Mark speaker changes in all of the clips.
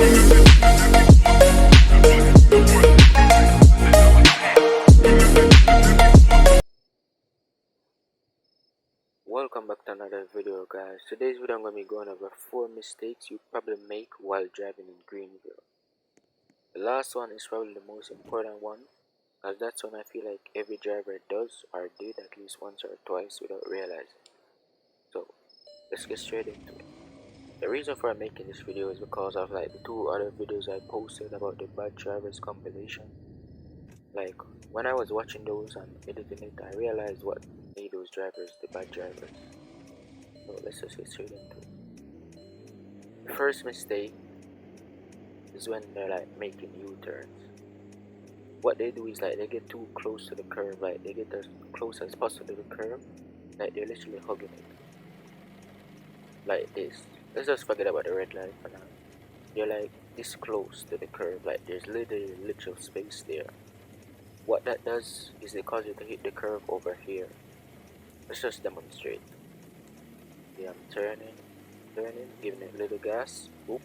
Speaker 1: Welcome back to another video, guys. Today's video I'm going to be going over 4 mistakes you probably make while driving in Greenville. The last one is probably the most important one, as that's one I feel like every driver does or did at least once or twice without realizing. So let's get straight into it. The reason for making this video is because of like the 2 other videos I posted about the bad drivers compilation. Like when I was watching those and editing it, I realized what made those drivers the bad drivers. So let's just get straight into it. The first mistake is when they're like making U-turns. What they do is like they get too close to the curve, like they get as close as possible to the curve, like they're literally hugging it. Like this. Let's just forget about the red light for now. They're like this close to the curve, like there's literally little space there. What that does is they cause you to hit the curve over here. Let's just demonstrate. Yeah, I'm turning, giving it a little gas. Oop.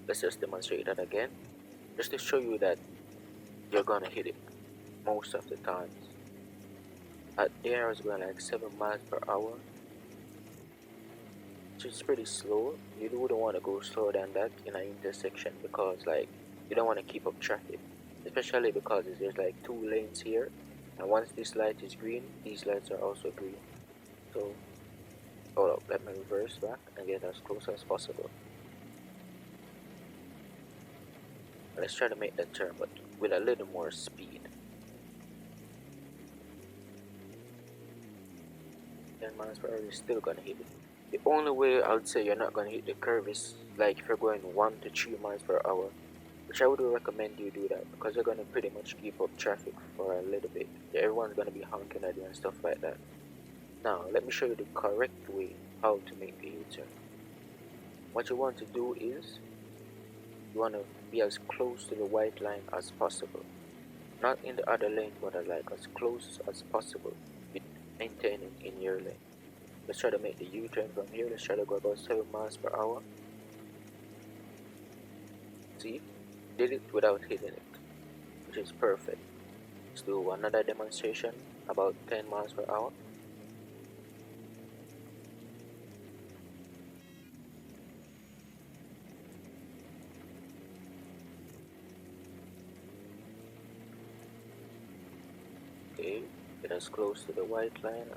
Speaker 1: Let's just demonstrate that again, just to show you that you're gonna hit it most of the times. At there I was going like 7 miles per hour, which is pretty slow. You wouldn't want to go slower than that in an intersection because like you don't want to keep up traffic, especially because there's like 2 lanes here, and once this light is green, these lights are also green. So hold up, let me reverse back and get as close as possible. Let's try to make that turn, but with a little more speed. 10 miles per hour, you're still gonna hit it. The only way I would say you're not gonna hit the curve is like if you're going 1 to 3 miles per hour, which I would recommend you do that because you're gonna pretty much keep up traffic for a little bit. Everyone's gonna be honking at you and stuff like that. Now let me show you the correct way how to make the U-turn. What you want to do is you want to be as close to the white line as possible, not in the other lane, but like as close as possible, maintaining in your lane. Let's try to make the U-turn from here. Let's try to go about 7 miles per hour. See, did it without hitting it, which is perfect. Let's do another demonstration about 10 miles per hour. Okay, get as close to the white line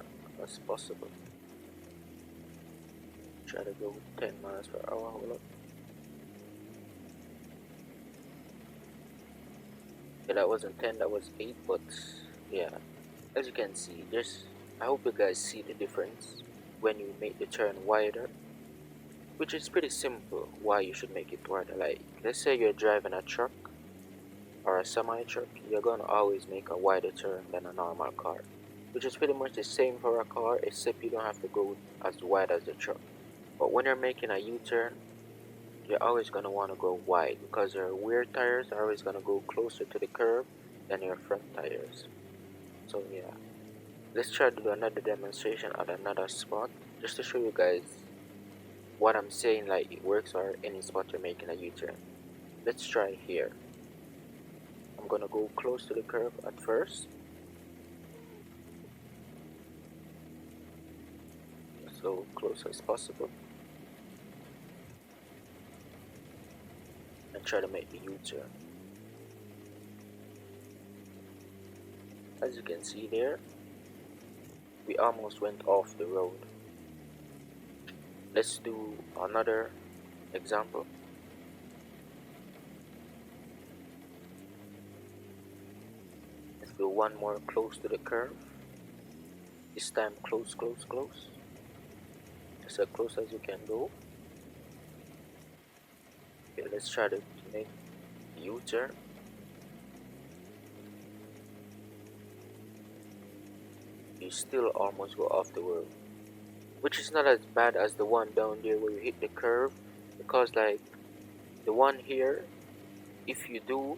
Speaker 1: as possible. Try to go 10 miles per hour. Hold up. Yeah, that wasn't 10, that was 8, but yeah, as you can see, I hope you guys see the difference when you make the turn wider, which is pretty simple why you should make it wider. Like, let's say you're driving a truck or a semi-truck, you're gonna always make a wider turn than a normal car, which is pretty much the same for a car, except you don't have to go as wide as the truck. But when you're making a U-turn, you're always gonna want to go wide because your rear tires are always gonna go closer to the curb than your front tires. So yeah, let's try to do another demonstration at another spot just to show you guys what I'm saying, like it works or any spot you're making a U-turn. Let's try here. I'm gonna go close to the curb at first. Let's go close as possible and try to make the U-turn. As you can see there, we almost went off the road. Let's do another example. Let's do one more close to the curve. This time close. Just as close as you can go. Okay, let's try to make the U-turn. You still almost go off the road, which is not as bad as the one down there where you hit the curve, because like the one here, if you do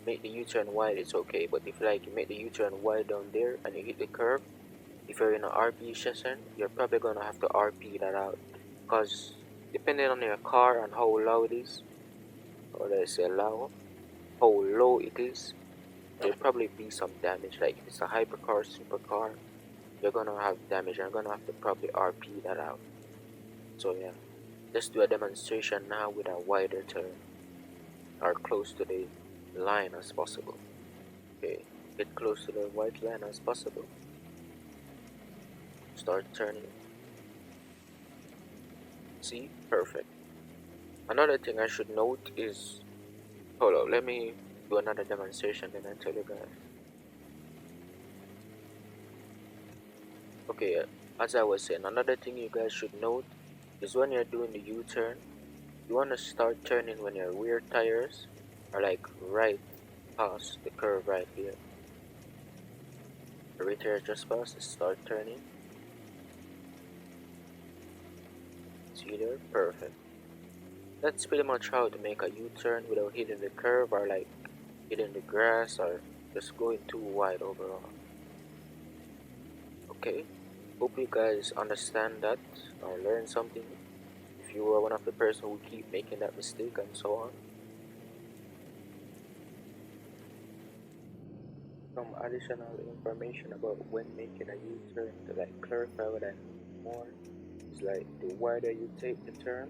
Speaker 1: make the U-turn wide, it's okay, but if like you make the U-turn wide down there and you hit the curve, if you're in an RP session, you're probably gonna have to RP that out because Depending on your car and how loud it is, or let's say loud, how low it is, there'll probably be some damage. Like if it's a hypercar, supercar, you're gonna have damage. I'm gonna have to probably RP that out. So yeah, let's do a demonstration now with a wider turn, or close to the line as possible. Okay, get close to the white line as possible. Start turning. See? Perfect. Another thing I should note is, hold up, let me do another demonstration then I tell you guys. Okay, as I was saying, another thing you guys should note is when you're doing the U-turn, you want to start turning when your rear tires are like right past the curve right here. The rear tire just past, start turning. See there? Perfect. That's pretty much how to make a U-turn without hitting the curve or like hitting the grass or just going too wide overall. Okay, hope you guys understand that or learn something if you are one of the person who keep making that mistake and so on. Some additional information about when making a U-turn to like clarify what I mean more is like the wider you take the turn,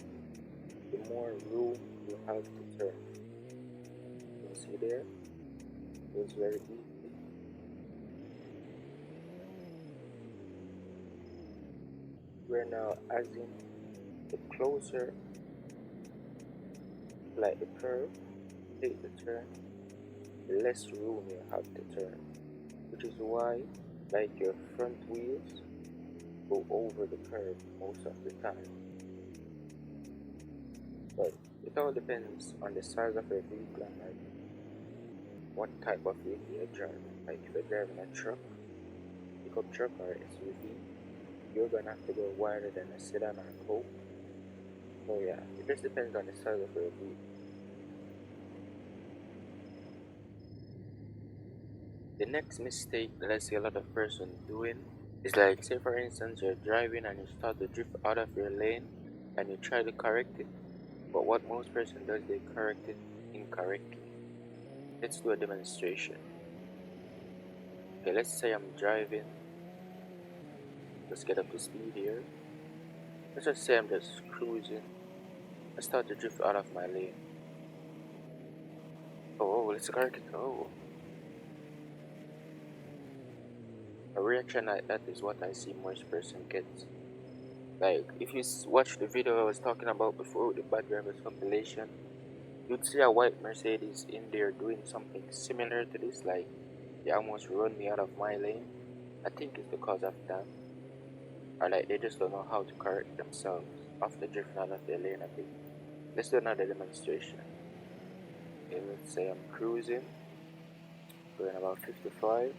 Speaker 1: the more room you have to turn. You can see there, it was very easy. We're now as in the closer like the curve, take the turn, the less room you have to turn. Which is why like your front wheels go over the curve most of the time. But it all depends on the size of your vehicle and like what type of vehicle you're driving. Like if you're driving a truck, pickup truck or SUV, you're gonna have to go wider than a sedan or a coupe. So yeah, it just depends on the size of your vehicle. The next mistake that I see a lot of person doing is like, say for instance you're driving and you start to drift out of your lane and you try to correct it, but what most person does, they correct it incorrectly. Let's do a demonstration. Okay, let's say I'm driving. Let's get up to speed here. Let's just say I'm just cruising. I start to drift out of my lane. Oh, let's correct it. Oh. A reaction like that is what I see most person gets. Like, if you watch the video I was talking about before with the bad drivers compilation, you'd see a white Mercedes in there doing something similar to this, like they almost run me out of my lane. I think it's because of that, or like they just don't know how to correct themselves after drifting out of their lane a bit. Let's do another demonstration. Okay, let's say I'm cruising, going about 55.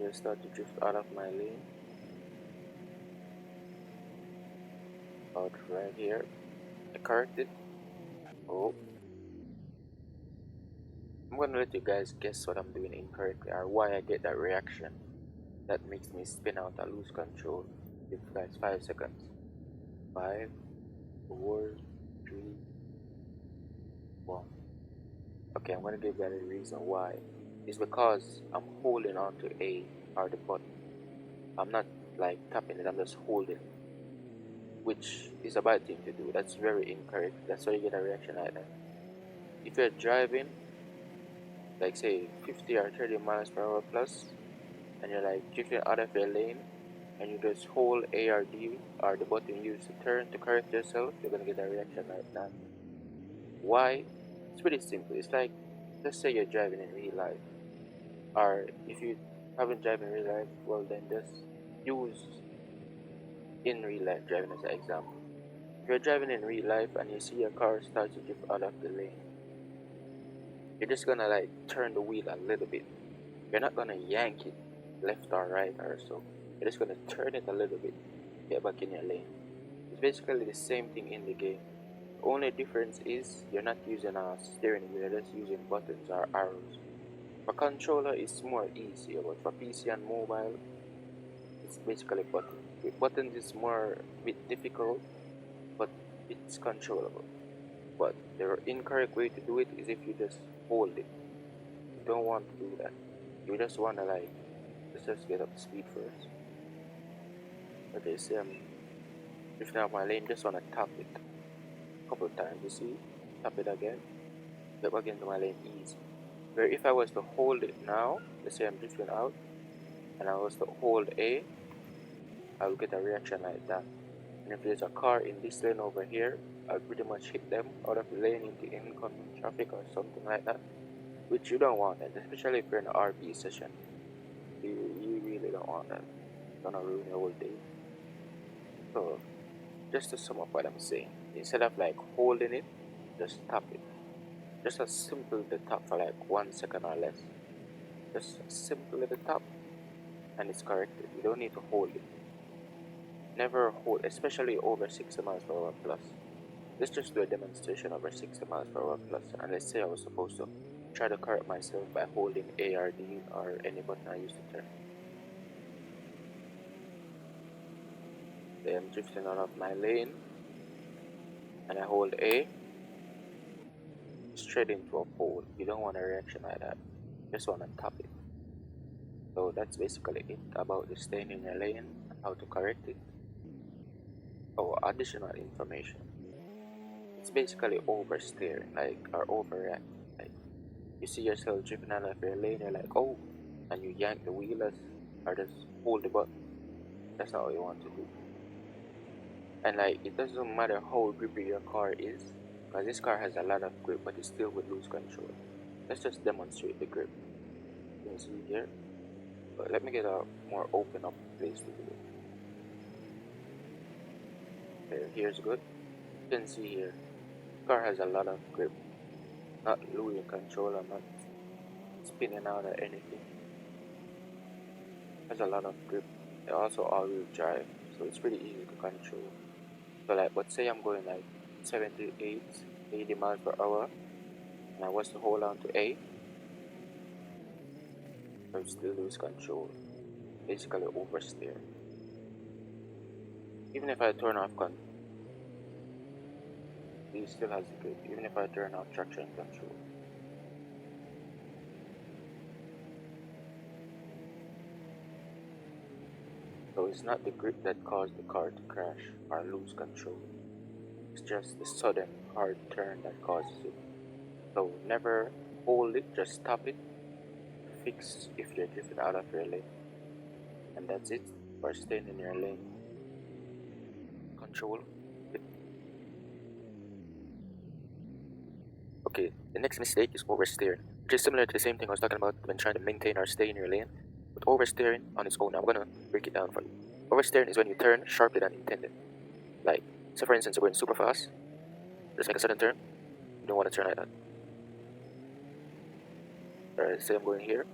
Speaker 1: They start to drift out of my lane. About right here. I correct it. Oh. I'm gonna let you guys guess what I'm doing incorrectly or why I get that reaction that makes me spin out or lose control. Give you guys 5 seconds. 5, 4, 3, 1. Okay, I'm gonna give you the reason why. It's because I'm holding on to A or the button. I'm not like tapping it, I'm just holding it, which is a bad thing to do. That's very incorrect. That's why you get a reaction like that. If you're driving, like say 50 or 30 miles per hour plus, and you're like drifting out of your lane, and you just hold A or D or the button you use to turn to correct yourself, you're gonna get a reaction like that. Why? It's pretty simple. It's like, let's say you're driving in real life, or if you haven't driven in real life, well then just use in real life driving as an example. If you're driving in real life and you see your car start to drift out of the lane, you're just gonna like turn the wheel a little bit. You're not gonna yank it left or right or so. You're just gonna turn it a little bit, get back in your lane. It's basically the same thing in the game. The only difference is you're not using a steering wheel, you're just using buttons or arrows. For controller, it's more easier, but for PC and mobile, it's basically buttons. With buttons, it's more a bit difficult it's controllable. But the incorrect way to do it is if you just hold it. You don't want to do that. You just want to like, let's just get up to speed first. Okay, see I'm drifting out my lane, just want to tap it a couple of times, you see? Tap it again, get back into my lane easy. Where if I was to hold it now, let's say I'm drifting out, and I was to hold A, I will get a reaction like that. And if there's a car in this lane over here, I'll pretty much hit them out of the lane into incoming traffic or something like that, which you don't want that, especially if you're in an RP session. You really don't want that. It's gonna ruin your whole day. So, just to sum up what I'm saying, instead of like holding it, just tap it. Just as simple to tap for like 1 second or less. Just as simple as the tap, and it's corrected. You don't need to hold it. Never hold, especially over 60 miles per hour plus. Let's just do a demonstration over 60 miles per hour plus, and let's say I was supposed to try to correct myself by holding A or D or any button I used to turn. Then I'm drifting out of my lane, and I hold A, straight into a pole. You don't want a reaction like that. You just want to tap it. So that's basically it about the staying in your lane and how to correct it. Oh, additional information. It's basically oversteering, like, or overreact. Like, you see yourself drifting out of your lane, you're like, oh, and you yank the wheelers or just hold the button. That's not what you want to do. And like, it doesn't matter how grippy your car is, because this car has a lot of grip, but it still would lose control. Let's just demonstrate the grip. You can see here. But let me get a more open up place to do it. Okay, here's good. You can see here, car has a lot of grip. Not losing control or not spinning out or anything. Has a lot of grip. It also all-wheel drive, so it's pretty easy to control. So like, let's say I'm going like 78, 80 miles per hour, and I was to hold on to A, I would still lose control. Basically oversteer. Even if I turn off he still has the grip, even if I turn off traction control. So it's not the grip that caused the car to crash or lose control. It's just the sudden hard turn that causes it. So never hold it, just stop it. Fix if you're drifting out of your lane. And that's it for staying in your lane. Control. Okay, the next mistake is oversteering, which is similar to the same thing I was talking about when trying to maintain or stay in your lane. But oversteering on its own, I'm gonna break it down for you. Oversteering is when you turn sharply than intended. Like, so for instance, you're going super fast, just make a sudden turn, you don't want to turn like that. Alright, say I'm going here,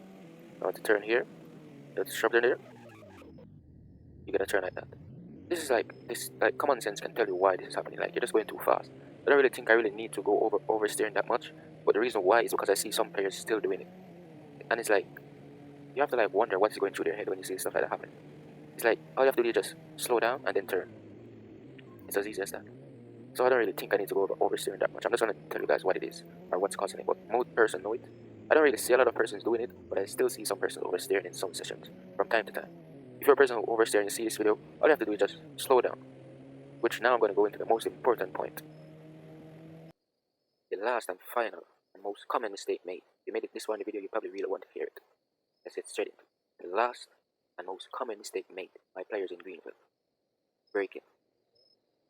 Speaker 1: I want to turn here, let's sharp turn there, you gotta turn like that. This is like, common sense can tell you why this is happening, like you're just going too fast. I don't really think I really need to go oversteering that much, but the reason why is because I see some players still doing it. And it's like, you have to like wonder what is going through their head when you see stuff like that happen. It's like, all you have to do is just slow down and then turn. It's as easy as that. So I don't really think I need to go oversteering that much. I'm just gonna tell you guys what it is, or what's causing it. But most persons know it. I don't really see a lot of persons doing it, but I still see some persons oversteering in some sessions, from time to time. If you're a person who oversteers and you see this video, all you have to do is just slow down. Which now I'm gonna go into the most important point. The last and final and most common mistake made. If you made it this far in the video, you probably really want to hear it. Let's get straight into it. The last and most common mistake made by players in Greenville. Braking.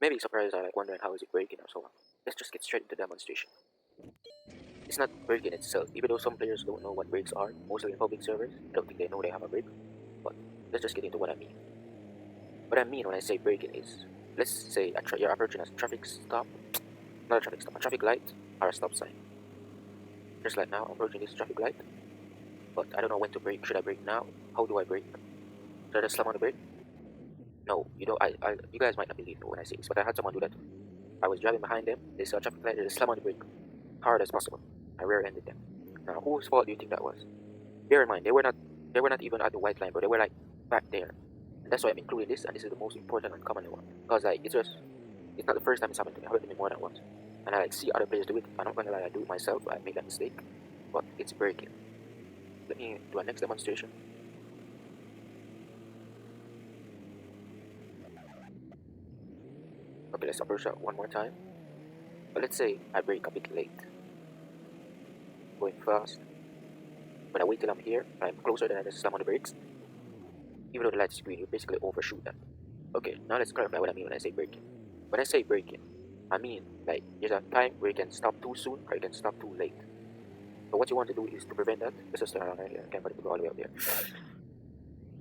Speaker 1: Maybe surprised or like wondering how is it braking or so on. Let's just get straight into the demonstration. It's not braking itself, even though some players don't know what brakes are, mostly in public servers, I don't think they know they have a brake. But let's just get into what I mean. What I mean when I say braking is, let's say you're approaching a traffic stop, not a traffic stop, a traffic light or a stop sign. Just like now, I'm approaching this traffic light, but I don't know when to brake. Should I brake now? How do I brake? Should I just slam on the brake? No, you know, you guys might not believe me when I say this, but I had someone do that. I was driving behind them, they saw a traffic light, they just slam on the brake, hard as possible. I rear-ended them. Now, whose fault do you think that was? Bear in mind, they were not even at the white line, but they were like back there. And that's why I'm including this, and this is the most important and common one. Because like, it's just, It's not the first time it's happened to me. It happened to me more than once. And I like see other players do it. I'm not gonna lie, I do it myself. I make that mistake, but it's breaking. Let me do a next demonstration. Okay, let's approach that one more time. But let's say I brake a bit late, going fast. When I wait till I'm here, I'm closer, then I just slam on the brakes. Even though the light is green, you basically overshoot that. Okay, now let's clarify what I mean when I say braking. When I say braking, I mean like there's a time where you can stop too soon or you can stop too late. So what you want to do is to prevent that. Let's just turn around here. I can't put it to go all the way up there.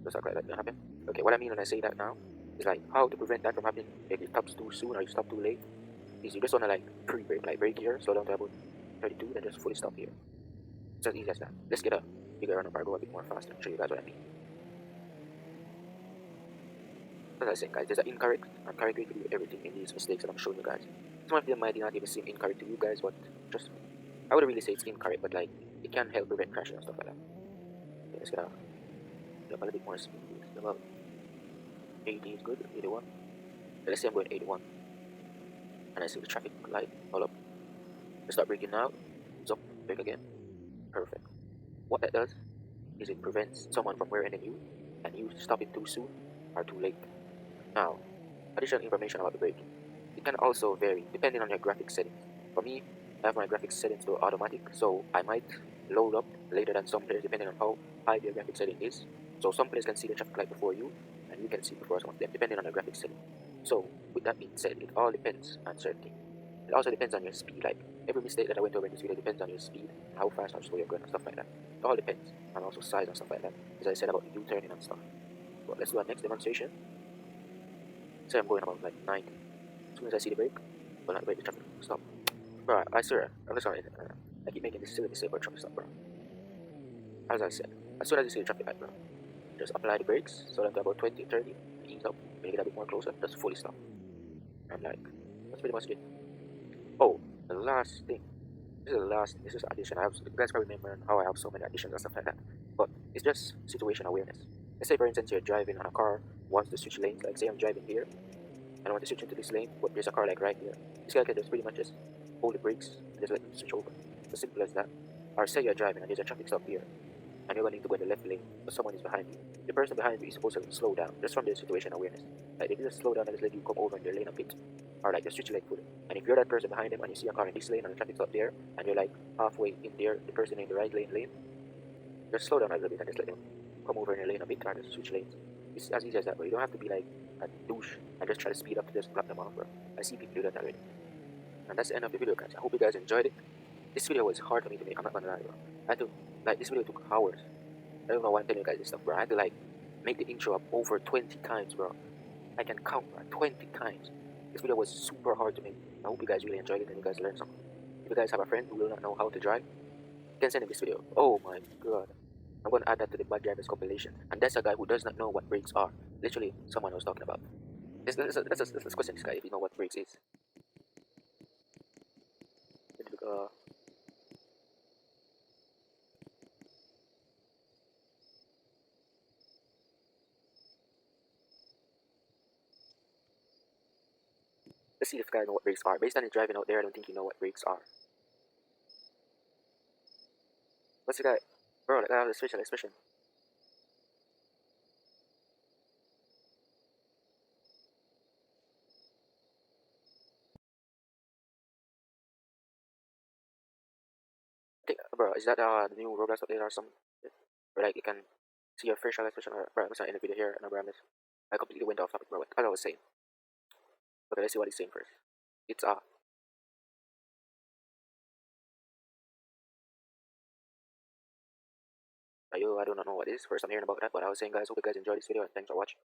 Speaker 1: Just like that happen. Okay, what I mean when I say that now is like how to prevent that from happening. If you stop too soon or you stop too late, is you just wanna like pre-brake, like brake here, slow down to about 32, then just fully stop here. It's as easy as that. Let's get a bigger run up or go a bit more faster and show you guys what I mean. As I said, guys, there's an incorrect and correct way to do everything in these mistakes that I'm showing you guys. Some of them might not even seem incorrect to you guys, but just I wouldn't really say it's incorrect, but like it can help prevent crashing and stuff like that. Okay, let's get a little bit more speed. About 80 is good, 81. Let's say I'm going 81. And I see the traffic light, hold up. Let's start braking now. Jump, brake again. Perfect. What that does is it prevents someone from rear-ending you and you stopping too soon or too late. Now, additional information about the braking. It can also vary depending on your graphics settings. For me, I have my graphics settings to automatic, so I might load up later than some players depending on how high your graphics setting is. So some players can see the traffic light before you, and you can see before some of them, depending on the graphics setting. So, with that being said, it all depends on certain things. It also depends on your speed. Like every mistake that I went over in this video depends on your speed, how fast or slow you're going and stuff like that. It all depends, and also size and stuff like that. As I said about U-turning and stuff. But let's do our next demonstration. Say I'm going about like 90. As soon as I see the brake, well, not the brake, the traffic stop. Bro, I swear, I'm sorry. I keep making this silly mistake about traffic stop, bro. As I said, as soon as you see the traffic light, bro, just apply the brakes, so that to about 20, 30, ease up, make it a bit more closer, just fully stop. I'm like, that's pretty much it. Oh, the last thing. This is the last. This is addition. You guys probably remember how I have so many additions and stuff like that. But it's just situation awareness. Let's say, for instance, you're driving on a car, wants to switch lanes. Like, say I'm driving here, and I want to switch into this lane, but there's a car like right here. This guy can just pretty much just hold the brakes and just let them switch over. It's as simple as that. Or say you're driving and there's a traffic stop here, and you're going to go in the left lane, but someone is behind you. The person behind you is supposed to slow down, just from their situation awareness. Like they just slow down and just let you come over in their lane a bit, or like just switch lane fully. And if you're that person behind them and you see a car in this lane and the traffic stop there, and you're like halfway in there, the person in the right lane, just slow down a little bit and just let them come over in your lane a bit or just switch lanes. It's as easy as that, but you don't have to be like a douche and just try to speed up to just block them off, bro. I see people do that already. And that's the end of the video, guys. I hope you guys enjoyed it. This video was hard for me to make, I'm not gonna lie, bro. I had to, like, this video took hours. I don't know why I'm telling you guys this stuff, bro. I had to, like, make the intro up over 20 times, bro. I can count, bro, 20 times. This video was super hard to make. I hope you guys really enjoyed it and you guys learned something. If you guys have a friend who will not know how to drive, you can send him this video. Oh my god. I'm gonna add that to the bad drivers compilation. And that's a guy who does not know what brakes are. Literally, someone I was talking about. Let's question this guy if you know what brakes is. Let's see if the guy know what brakes are. Based on his driving out there, I don't think you know what brakes are. What's the guy? Bro, like I have a special expression. I think, bro, is that the new Roblox update or something? Or like you can see your facial expression or bro, I'm just not in the video here, no bro, I completely went off topic, bro. As I was saying. Okay, let's see what he's saying first. It's I do not know what it is. First I'm hearing about that, but I was saying guys, hope you guys enjoyed this video and thanks for watching.